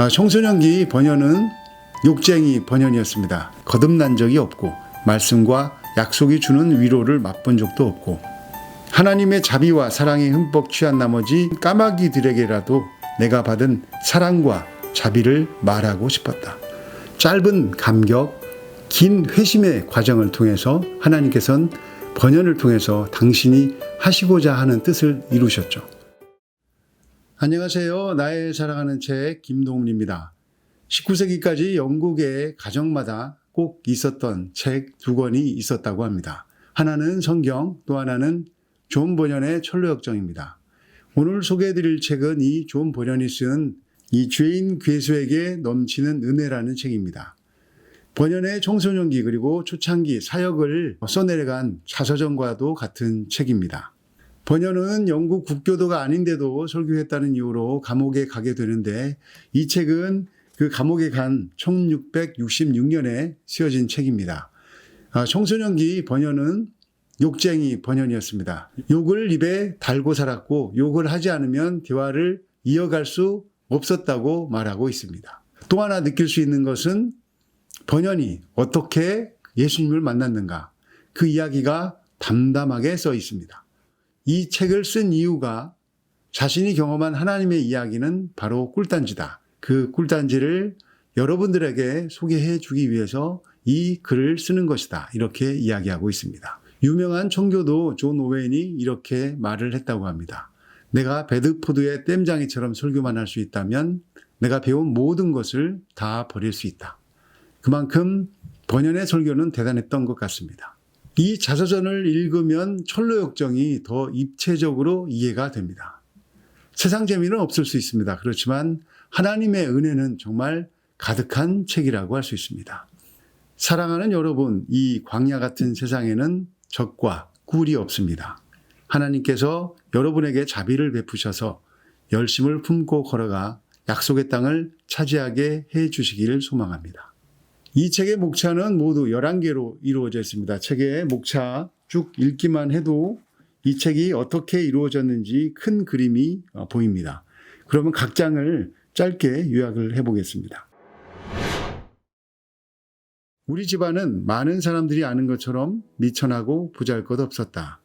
청소년기 번연은 욕쟁이 번연이었습니다. 거듭난 적이 없고 말씀과 약속이 주는 위로를 맛본 적도 없고 하나님의 자비와 사랑에 흠뻑 취한 나머지 까마귀들에게라도 내가 받은 사랑과 자비를 말하고 싶었다. 짧은 감격, 긴 회심의 과정을 통해서 하나님께서는 번연을 통해서 당신이 하시고자 하는 뜻을 이루셨죠. 안녕하세요. 나의 사랑하는 책 김동훈입니다. 19세기까지 영국의 가정마다 꼭 있었던 책 두 권이 있었다고 합니다. 하나는 성경, 또 하나는 존 번연의 철로역정입니다. 오늘 소개해드릴 책은 이 존 번연이 쓴 이 죄인 괴수에게 넘치는 은혜라는 책입니다. 번연의 청소년기 그리고 초창기 사역을 써내려간 자서전과도 같은 책입니다. 번연은 영국 국교도가 아닌데도 설교했다는 이유로 감옥에 가게 되는데 이 책은 그 감옥에 간 1666년에 쓰여진 책입니다. 청소년기 번연은 욕쟁이 번연이었습니다. 욕을 입에 달고 살았고 욕을 하지 않으면 대화를 이어갈 수 없었다고 말하고 있습니다. 또 하나 느낄 수 있는 것은 번연이 어떻게 예수님을 만났는가, 그 이야기가 담담하게 써 있습니다. 이 책을 쓴 이유가 자신이 경험한 하나님의 이야기는 바로 꿀단지다. 그 꿀단지를 여러분들에게 소개해 주기 위해서 이 글을 쓰는 것이다. 이렇게 이야기하고 있습니다. 유명한 청교도 존 오웬이 이렇게 말을 했다고 합니다. 내가 베드포드의 댐장이처럼 설교만 할 수 있다면 내가 배운 모든 것을 다 버릴 수 있다. 그만큼 번연의 설교는 대단했던 것 같습니다. 이 자서전을 읽으면 철로역정이 더 입체적으로 이해가 됩니다. 세상 재미는 없을 수 있습니다. 그렇지만 하나님의 은혜는 정말 가득한 책이라고 할 수 있습니다. 사랑하는 여러분, 이 광야 같은 세상에는 적과 꿀이 없습니다. 하나님께서 여러분에게 자비를 베푸셔서 열심을 품고 걸어가 약속의 땅을 차지하게 해 주시기를 소망합니다. 이 책의 목차는 모두 11개로 이루어져 있습니다. 책의 목차 쭉 읽기만 해도 이 책이 어떻게 이루어졌는지 큰 그림이 보입니다. 그러면 각 장을 짧게 요약을 해보겠습니다. 우리 집안은 많은 사람들이 아는 것처럼 미천하고 보잘것없었다.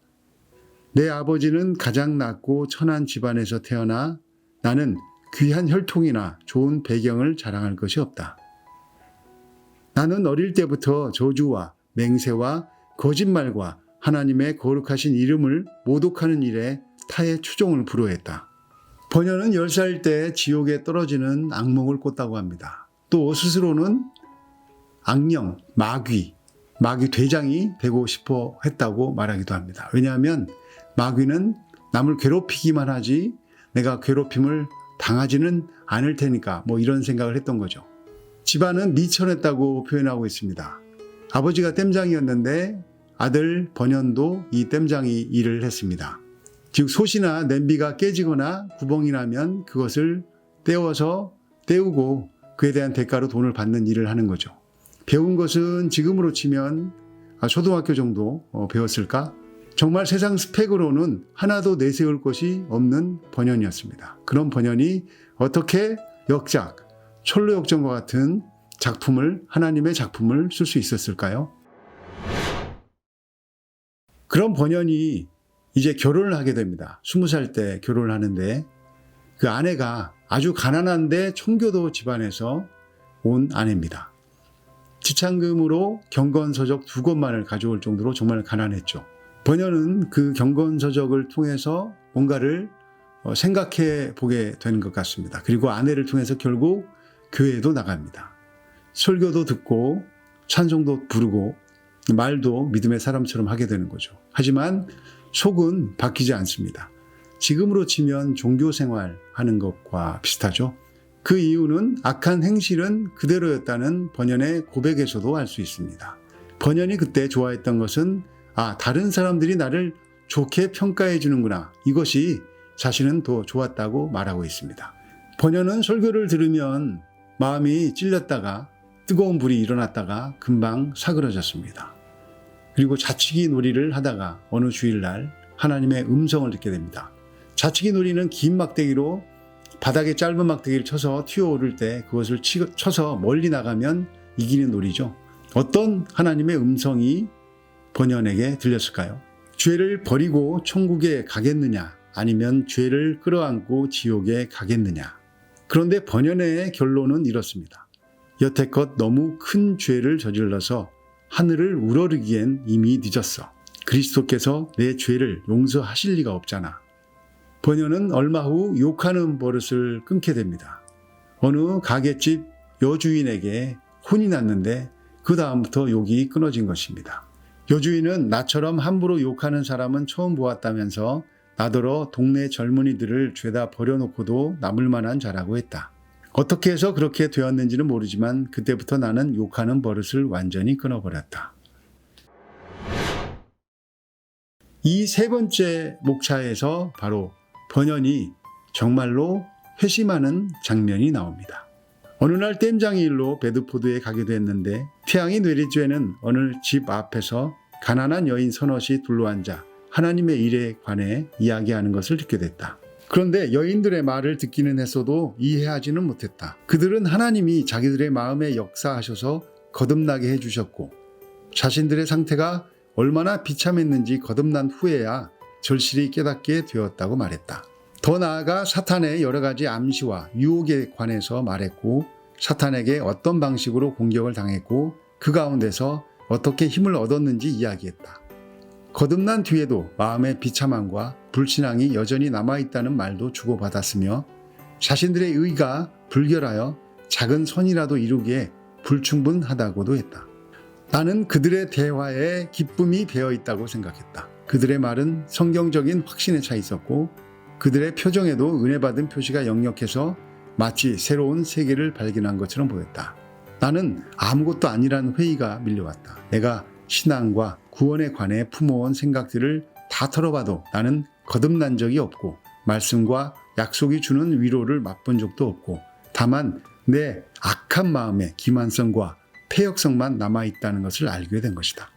내 아버지는 가장 낮고 천한 집안에서 태어나 나는 귀한 혈통이나 좋은 배경을 자랑할 것이 없다. 나는 어릴 때부터 저주와 맹세와 거짓말과 하나님의 거룩하신 이름을 모독하는 일에 타의 추종을 불허했다. 번연은 10살 때 지옥에 떨어지는 악몽을 꿨다고 합니다. 또 스스로는 악령, 마귀 대장이 되고 싶어 했다고 말하기도 합니다. 왜냐하면 마귀는 남을 괴롭히기만 하지 내가 괴롭힘을 당하지는 않을 테니까 이런 생각을 했던 거죠. 집안은 미천했다고 표현하고 있습니다. 아버지가 댐장이었는데 아들 번연도 이 댐장이 일을 했습니다. 즉 솥이나 냄비가 깨지거나 구멍이 나면 그것을 떼우고 그에 대한 대가로 돈을 받는 일을 하는 거죠. 배운 것은 지금으로 치면 초등학교 정도 배웠을까? 정말 세상 스펙으로는 하나도 내세울 것이 없는 번연이었습니다. 그런 번연이 어떻게 역작, 철로역정과 같은 하나님의 작품을 쓸 수 있었을까요? 그런 번연이 이제 결혼을 하게 됩니다. 20살 때 결혼을 하는데 그 아내가 아주 가난한데 청교도 집안에서 온 아내입니다. 지참금으로 경건서적 2권만을 가져올 정도로 정말 가난했죠. 번연은 그 경건서적을 통해서 뭔가를 생각해 보게 되는 것 같습니다. 그리고 아내를 통해서 결국 교회에도 나갑니다. 설교도 듣고 찬송도 부르고 말도 믿음의 사람처럼 하게 되는 거죠. 하지만 속은 바뀌지 않습니다. 지금으로 치면 종교생활 하는 것과 비슷하죠. 그 이유는 악한 행실은 그대로였다는 번연의 고백에서도 알 수 있습니다. 번연이 그때 좋아했던 것은 다른 사람들이 나를 좋게 평가해 주는구나. 이것이 자신은 더 좋았다고 말하고 있습니다. 번연은 설교를 들으면 마음이 찔렸다가 뜨거운 불이 일어났다가 금방 사그러졌습니다. 그리고 자치기 놀이를 하다가 어느 주일날 하나님의 음성을 듣게 됩니다. 자치기 놀이는 긴 막대기로 바닥에 짧은 막대기를 쳐서 튀어오를 때 그것을 쳐서 멀리 나가면 이기는 놀이죠. 어떤 하나님의 음성이 번연에게 들렸을까요? 죄를 버리고 천국에 가겠느냐, 아니면 죄를 끌어안고 지옥에 가겠느냐. 그런데 번연의 결론은 이렇습니다. 여태껏 너무 큰 죄를 저질러서 하늘을 우러르기엔 이미 늦었어. 그리스도께서 내 죄를 용서하실 리가 없잖아. 번연은 얼마 후 욕하는 버릇을 끊게 됩니다. 어느 가게집 여주인에게 혼이 났는데 그 다음부터 욕이 끊어진 것입니다. 여주인은 나처럼 함부로 욕하는 사람은 처음 보았다면서 나더러 동네 젊은이들을 죄다 버려놓고도 남을 만한 자라고 했다. 어떻게 해서 그렇게 되었는지는 모르지만 그때부터 나는 욕하는 버릇을 완전히 끊어버렸다. 이 세 번째 목차에서 바로 번연이 정말로 회심하는 장면이 나옵니다. 어느 날 땜장이 일로 베드포드에 가게 됐는데 태양이 내릴 즈에는 어느 집 앞에서 가난한 여인 서너시 둘러앉아 하나님의 일에 관해 이야기하는 것을 듣게 됐다. 그런데 여인들의 말을 듣기는 했어도 이해하지는 못했다. 그들은 하나님이 자기들의 마음에 역사하셔서 거듭나게 해주셨고 자신들의 상태가 얼마나 비참했는지 거듭난 후에야 절실히 깨닫게 되었다고 말했다. 더 나아가 사탄의 여러 가지 암시와 유혹에 관해서 말했고 사탄에게 어떤 방식으로 공격을 당했고 그 가운데서 어떻게 힘을 얻었는지 이야기했다. 거듭난 뒤에도 마음의 비참함과 불신앙이 여전히 남아있다는 말도 주고받았으며 자신들의 의가 불결하여 작은 선이라도 이루기에 불충분하다고도 했다. 나는 그들의 대화에 기쁨이 배어있다고 생각했다. 그들의 말은 성경적인 확신에 차 있었고 그들의 표정에도 은혜받은 표시가 역력해서 마치 새로운 세계를 발견한 것처럼 보였다. 나는 아무것도 아니란 회의가 밀려왔다. 내가 신앙과 구원에 관해 품어온 생각들을 다 털어봐도 나는 거듭난 적이 없고 말씀과 약속이 주는 위로를 맛본 적도 없고 다만 내 악한 마음의 기만성과 폐역성만 남아있다는 것을 알게 된 것이다.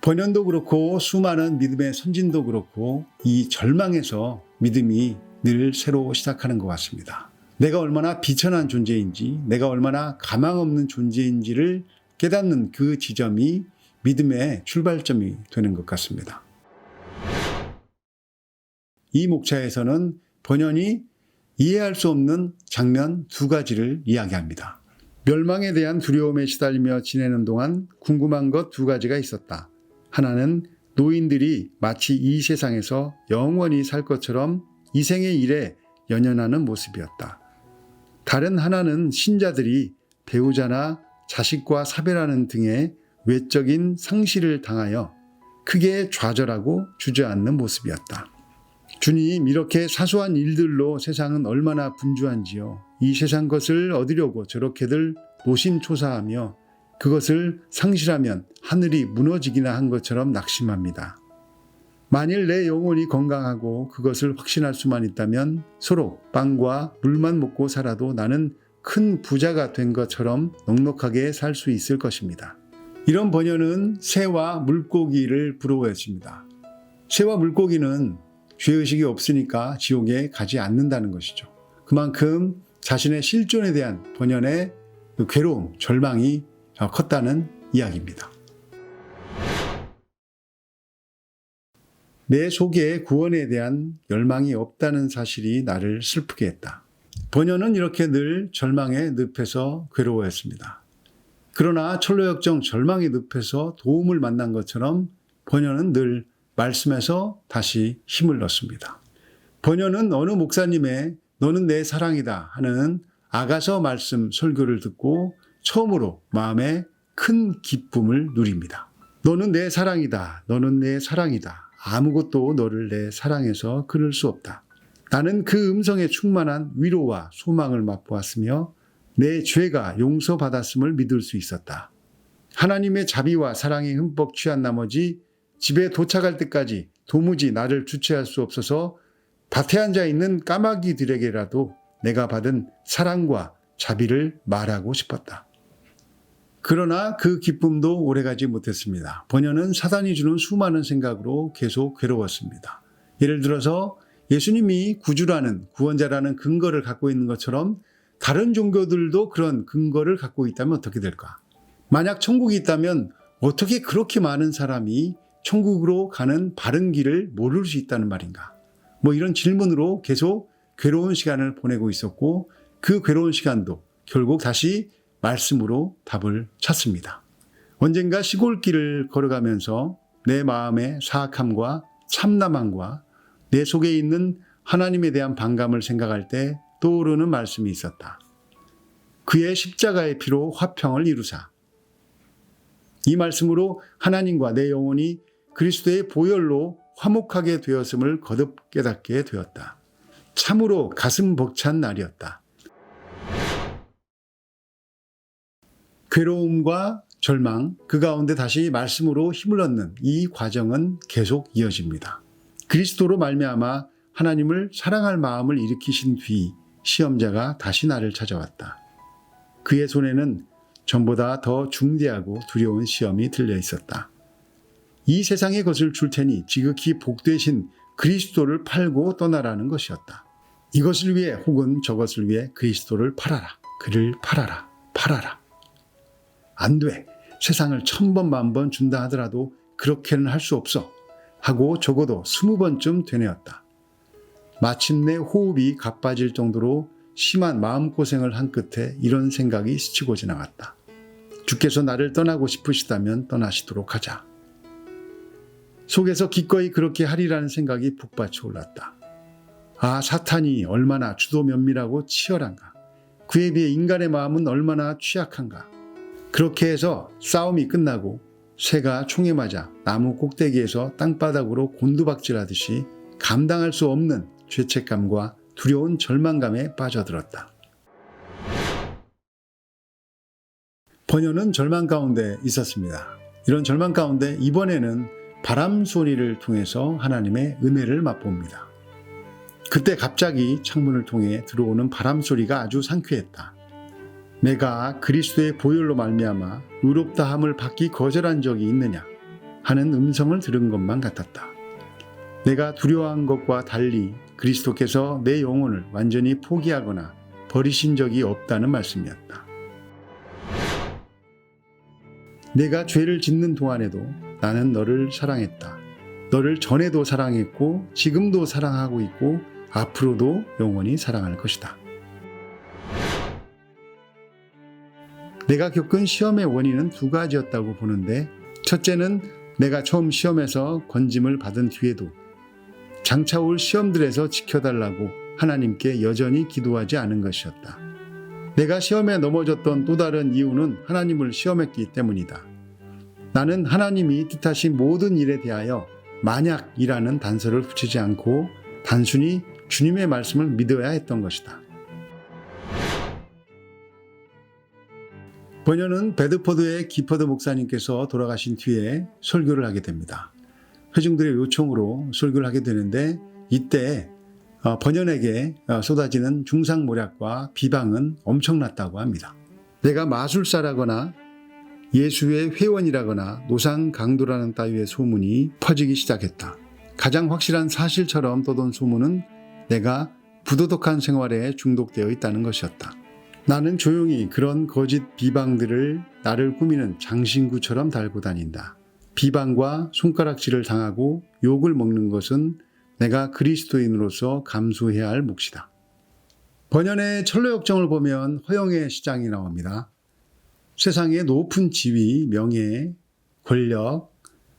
번연도 그렇고 수많은 믿음의 선진도 그렇고 이 절망에서 믿음이 늘 새로 시작하는 것 같습니다. 내가 얼마나 비천한 존재인지, 내가 얼마나 가망 없는 존재인지를 깨닫는 그 지점이 믿음의 출발점이 되는 것 같습니다. 이 목차에서는 번연이 이해할 수 없는 장면 두 가지를 이야기합니다. 멸망에 대한 두려움에 시달리며 지내는 동안 궁금한 것 두 가지가 있었다. 하나는 노인들이 마치 이 세상에서 영원히 살 것처럼 이 생의 일에 연연하는 모습이었다. 다른 하나는 신자들이 배우자나 자식과 사별하는 등의 외적인 상실을 당하여 크게 좌절하고 주저앉는 모습이었다. 주님, 이렇게 사소한 일들로 세상은 얼마나 분주한지요. 이 세상 것을 얻으려고 저렇게들 노심초사하며 그것을 상실하면 하늘이 무너지기나 한 것처럼 낙심합니다. 만일 내 영혼이 건강하고 그것을 확신할 수만 있다면 서로 빵과 물만 먹고 살아도 나는 큰 부자가 된 것처럼 넉넉하게 살 수 있을 것입니다. 이런 번연은 새와 물고기를 부러워했습니다. 새와 물고기는 죄의식이 없으니까 지옥에 가지 않는다는 것이죠. 그만큼 자신의 실존에 대한 번연의 괴로움, 절망이 컸다는 이야기입니다. 내 속에 구원에 대한 열망이 없다는 사실이 나를 슬프게 했다. 번연은 이렇게 늘 절망의 늪에서 괴로워했습니다. 그러나 철로역정 절망의 늪에서 도움을 만난 것처럼 번연은 늘 말씀에서 다시 힘을 얻습니다. 번연은 어느 목사님의 너는 내 사랑이다 하는 아가서 말씀 설교를 듣고 처음으로 마음에 큰 기쁨을 누립니다. 너는 내 사랑이다. 너는 내 사랑이다. 아무것도 너를 내 사랑에서 끊을 수 없다. 나는 그 음성에 충만한 위로와 소망을 맛보았으며 내 죄가 용서받았음을 믿을 수 있었다. 하나님의 자비와 사랑에 흠뻑 취한 나머지 집에 도착할 때까지 도무지 나를 주체할 수 없어서 밭에 앉아 있는 까마귀들에게라도 내가 받은 사랑과 자비를 말하고 싶었다. 그러나 그 기쁨도 오래가지 못했습니다. 번연은 사단이 주는 수많은 생각으로 계속 괴로웠습니다. 예를 들어서 예수님이 구주라는, 구원자라는 근거를 갖고 있는 것처럼 다른 종교들도 그런 근거를 갖고 있다면 어떻게 될까? 만약 천국이 있다면 어떻게 그렇게 많은 사람이 천국으로 가는 바른 길을 모를 수 있다는 말인가? 이런 질문으로 계속 괴로운 시간을 보내고 있었고, 그 괴로운 시간도 결국 다시 말씀으로 답을 찾습니다. 언젠가 시골길을 걸어가면서 내 마음의 사악함과 참남함과 내 속에 있는 하나님에 대한 반감을 생각할 때 떠오르는 말씀이 있었다. 그의 십자가의 피로 화평을 이루사. 이 말씀으로 하나님과 내 영혼이 그리스도의 보혈로 화목하게 되었음을 거듭 깨닫게 되었다. 참으로 가슴 벅찬 날이었다. 괴로움과 절망, 그 가운데 다시 말씀으로 힘을 얻는 이 과정은 계속 이어집니다. 그리스도로 말미암아 하나님을 사랑할 마음을 일으키신 뒤 시험자가 다시 나를 찾아왔다. 그의 손에는 전보다 더 중대하고 두려운 시험이 들려 있었다. 이 세상의 것을 줄 테니 지극히 복되신 그리스도를 팔고 떠나라는 것이었다. 이것을 위해 혹은 저것을 위해 그리스도를 팔아라. 그를 팔아라. 팔아라. 안 돼. 세상을 1000번, 10,000번 준다 하더라도 그렇게는 할 수 없어. 하고 적어도 20번쯤 되뇌었다. 마침내 호흡이 가빠질 정도로 심한 마음고생을 한 끝에 이런 생각이 스치고 지나갔다. 주께서 나를 떠나고 싶으시다면 떠나시도록 하자. 속에서 기꺼이 그렇게 하리라는 생각이 북받쳐 올랐다. 아, 사탄이 얼마나 주도 면밀하고 치열한가. 그에 비해 인간의 마음은 얼마나 취약한가. 그렇게 해서 싸움이 끝나고 새가 총에 맞아 나무 꼭대기에서 땅바닥으로 곤두박질하듯이 감당할 수 없는 죄책감과 두려운 절망감에 빠져들었다. 번연은 절망 가운데 있었습니다. 이런 절망 가운데 이번에는 바람 소리를 통해서 하나님의 은혜를 맛봅니다. 그때 갑자기 창문을 통해 들어오는 바람 소리가 아주 상쾌했다. 내가 그리스도의 보혈로 말미암아 의롭다함을 받기 거절한 적이 있느냐 하는 음성을 들은 것만 같았다. 내가 두려워한 것과 달리 그리스도께서 내 영혼을 완전히 포기하거나 버리신 적이 없다는 말씀이었다. 내가 죄를 짓는 동안에도 나는 너를 사랑했다. 너를 전에도 사랑했고 지금도 사랑하고 있고 앞으로도 영원히 사랑할 것이다. 내가 겪은 시험의 원인은 2가지였다고 보는데, 첫째는 내가 처음 시험에서 건짐을 받은 뒤에도 장차 올 시험들에서 지켜달라고 하나님께 여전히 기도하지 않은 것이었다. 내가 시험에 넘어졌던 또 다른 이유는 하나님을 시험했기 때문이다. 나는 하나님이 뜻하신 모든 일에 대하여 만약이라는 단서를 붙이지 않고 단순히 주님의 말씀을 믿어야 했던 것이다. 번연은 베드포드의 기퍼드 목사님께서 돌아가신 뒤에 설교를 하게 됩니다. 회중들의 요청으로 설교를 하게 되는데, 이때 번연에게 쏟아지는 중상모략과 비방은 엄청났다고 합니다. 내가 마술사라거나 예수의 회원이라거나 노상강도라는 따위의 소문이 퍼지기 시작했다. 가장 확실한 사실처럼 떠돈 소문은 내가 부도덕한 생활에 중독되어 있다는 것이었다. 나는 조용히 그런 거짓 비방들을 나를 꾸미는 장신구처럼 달고 다닌다. 비방과 손가락질을 당하고 욕을 먹는 것은 내가 그리스도인으로서 감수해야 할 몫이다. 번연의 철로역정을 보면 허영의 시장이 나옵니다. 세상의 높은 지위, 명예, 권력,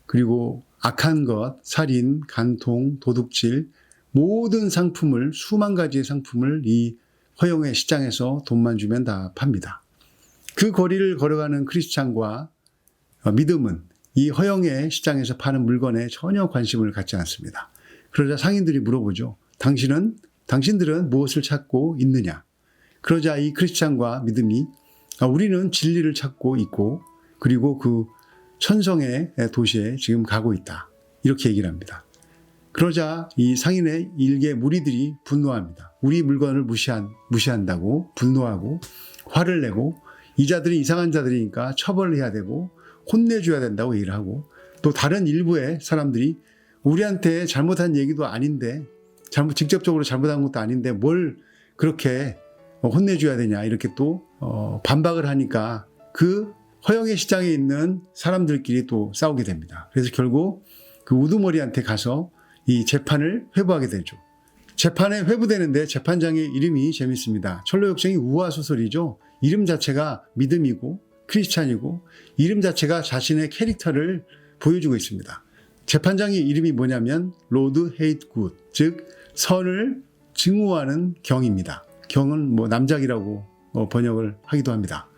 그리고 악한 것, 살인, 간통, 도둑질, 모든 상품을, 수만 가지의 상품을 이 허영의 시장에서 돈만 주면 다 팝니다. 그 거리를 걸어가는 크리스찬과 믿음은 이 허영의 시장에서 파는 물건에 전혀 관심을 갖지 않습니다. 그러자 상인들이 물어보죠. 당신들은 무엇을 찾고 있느냐? 그러자 이 크리스찬과 믿음이 우리는 진리를 찾고 있고 그리고 그 천성의 도시에 지금 가고 있다. 이렇게 얘기를 합니다. 그러자 이 상인의 일개 무리들이 분노합니다. 우리 물건을 무시한다고 분노하고 화를 내고 이 자들이 이상한 자들이니까 처벌을 해야 되고 혼내줘야 된다고 얘기를 하고, 또 다른 일부의 사람들이 우리한테 잘못한 얘기도 아닌데 직접적으로 잘못한 것도 아닌데 뭘 그렇게 혼내줘야 되냐 이렇게 또 반박을 하니까 그 허영의 시장에 있는 사람들끼리 또 싸우게 됩니다. 그래서 결국 그 우두머리한테 가서 이 재판을 회부하게 되죠. 재판에 회부되는데 재판장의 이름이 재밌습니다. 철로역정이 우화소설이죠. 이름 자체가 믿음이고 크리스찬이고 이름 자체가 자신의 캐릭터를 보여주고 있습니다. 재판장의 이름이 뭐냐면 로드 헤이트 굿, 즉 선을 증오하는 경입니다. 경은 뭐 남작이라고 번역을 하기도 합니다.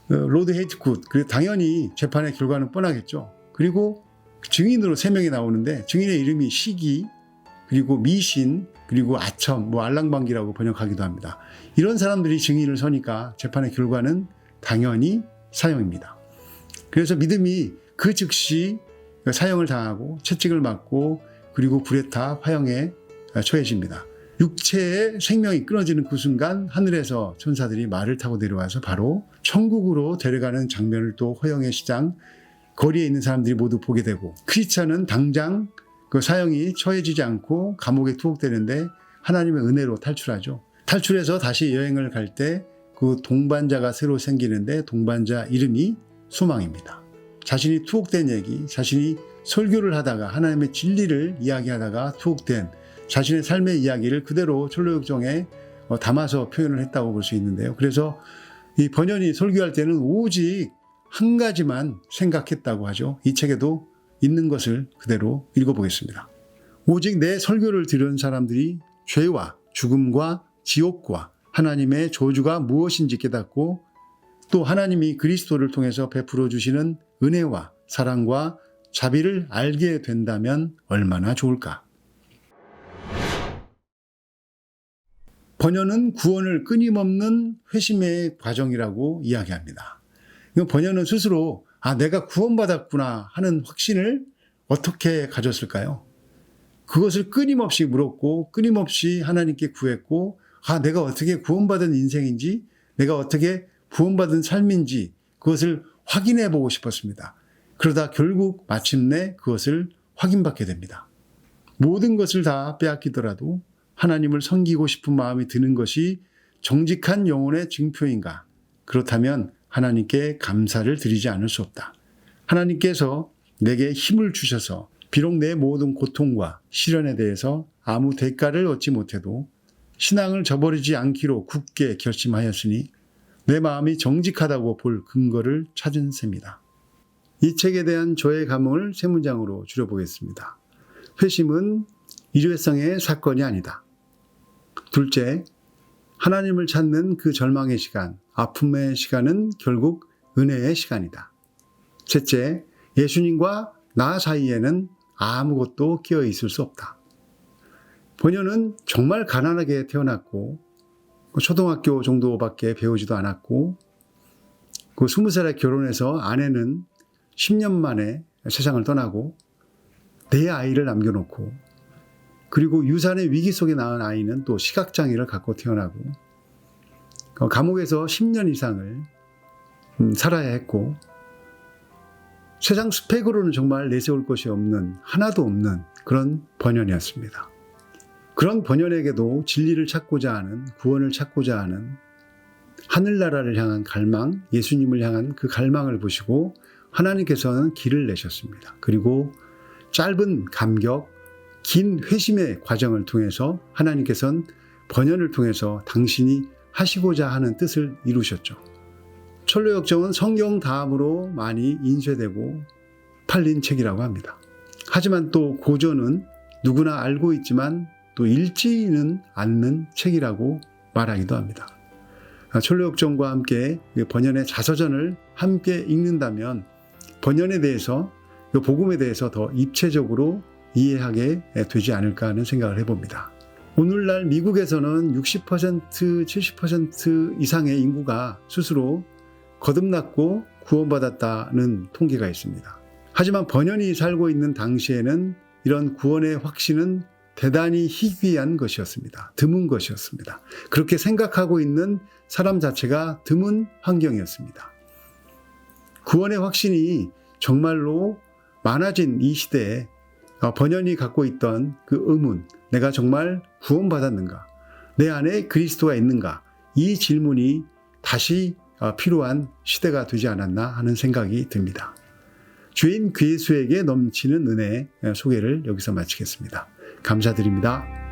로드 헤이트 굿. 그리고 당연히 재판의 결과는 뻔하겠죠. 그리고 증인으로 3명이 나오는데 증인의 이름이 시기, 그리고 미신, 그리고 아첨, 뭐 알랑방기라고 번역하기도 합니다. 이런 사람들이 증인을 서니까 재판의 결과는 당연히 사형입니다. 그래서 믿음이 그 즉시 사형을 당하고 채찍을 맞고 그리고 불에 타 화형에 처해집니다. 육체의 생명이 끊어지는 그 순간 하늘에서 천사들이 말을 타고 내려와서 바로 천국으로 데려가는 장면을 또 허영의 시장 거리에 있는 사람들이 모두 보게 되고 크리스찬은 당장 그 사형이 처해지지 않고 감옥에 투옥되는데 하나님의 은혜로 탈출하죠. 탈출해서 다시 여행을 갈 때 그 동반자가 새로 생기는데 동반자 이름이 소망입니다. 자신이 투옥된 얘기, 자신이 설교를 하다가 하나님의 진리를 이야기하다가 투옥된 자신의 삶의 이야기를 그대로 철로역정에 담아서 표현을 했다고 볼 수 있는데요. 그래서 이 번연이 설교할 때는 오직 한 가지만 생각했다고 하죠. 이 책에도 있는 것을 그대로 읽어보겠습니다. 오직 내 설교를 들은 사람들이 죄와 죽음과 지옥과 하나님의 저주가 무엇인지 깨닫고 또 하나님이 그리스도를 통해서 베풀어 주시는 은혜와 사랑과 자비를 알게 된다면 얼마나 좋을까. 번연은 구원을 끊임없는 회심의 과정이라고 이야기합니다. 번연은 스스로 내가 구원받았구나 하는 확신을 어떻게 가졌을까요? 그것을 끊임없이 물었고 끊임없이 하나님께 구했고 내가 어떻게 구원받은 인생인지 내가 어떻게 구원받은 삶인지 그것을 확인해 보고 싶었습니다. 그러다 결국 마침내 그것을 확인받게 됩니다. 모든 것을 다 빼앗기더라도 하나님을 섬기고 싶은 마음이 드는 것이 정직한 영혼의 증표인가? 그렇다면 하나님께 감사를 드리지 않을 수 없다. 하나님께서 내게 힘을 주셔서 비록 내 모든 고통과 시련에 대해서 아무 대가를 얻지 못해도 신앙을 저버리지 않기로 굳게 결심하였으니 내 마음이 정직하다고 볼 근거를 찾은 셈이다. 이 책에 대한 저의 감흥을 3문장으로 줄여보겠습니다. 회심은 일회성의 사건이 아니다. 둘째, 하나님을 찾는 그 절망의 시간, 아픔의 시간은 결국 은혜의 시간이다. 셋째, 예수님과 나 사이에는 아무것도 끼어 있을 수 없다. 번연은 정말 가난하게 태어났고 초등학교 정도밖에 배우지도 않았고 20살에 결혼해서 아내는 10년 만에 세상을 떠나고 4아이를 남겨놓고 그리고 유산의 위기 속에 낳은 아이는 또 시각장애를 갖고 태어나고 감옥에서 10년 이상을 살아야 했고 세상 스펙으로는 정말 내세울 것이 없는 하나도 없는 그런 번연이었습니다. 그런 번연에게도 진리를 찾고자 하는 구원을 찾고자 하는 하늘나라를 향한 갈망, 예수님을 향한 그 갈망을 보시고 하나님께서는 길을 내셨습니다. 그리고 짧은 감격, 긴 회심의 과정을 통해서 하나님께서는 번연을 통해서 당신이 하시고자 하는 뜻을 이루셨죠. 철로역정은 성경 다음으로 많이 인쇄되고 팔린 책이라고 합니다. 하지만 또 고전은 누구나 알고 있지만 또 읽지는 않는 책이라고 말하기도 합니다. 철로역정과 함께 번연의 자서전을 함께 읽는다면 번연에 대해서, 복음에 대해서 더 입체적으로 이해하게 되지 않을까 하는 생각을 해봅니다. 오늘날 미국에서는 60%, 70% 이상의 인구가 스스로 거듭났고 구원받았다는 통계가 있습니다. 하지만 번연이 살고 있는 당시에는 이런 구원의 확신은 대단히 희귀한 것이었습니다. 드문 것이었습니다. 그렇게 생각하고 있는 사람 자체가 드문 환경이었습니다. 구원의 확신이 정말로 많아진 이 시대에 번연이 갖고 있던 그 의문, 내가 정말 구원받았는가? 내 안에 그리스도가 있는가? 이 질문이 다시 필요한 시대가 되지 않았나 하는 생각이 듭니다. 주인 그 예수에게 넘치는 은혜 소개를 여기서 마치겠습니다. 감사드립니다.